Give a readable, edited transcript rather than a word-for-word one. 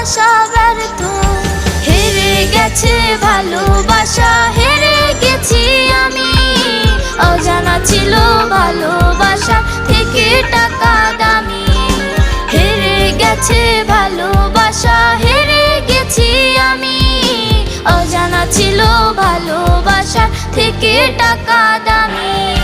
ভালোবাসা ব্যর্থ। হেরে গেছে ভালোবাসা, হেরে গেছি আমি। অজানা ছিল ভালোবাসা থেকে টাকা দামি। হেরে গেছে ভালোবাসা, হেরে গেছি আমি। অজানা ছিল ভালোবাসা থেকে টাকা দামি।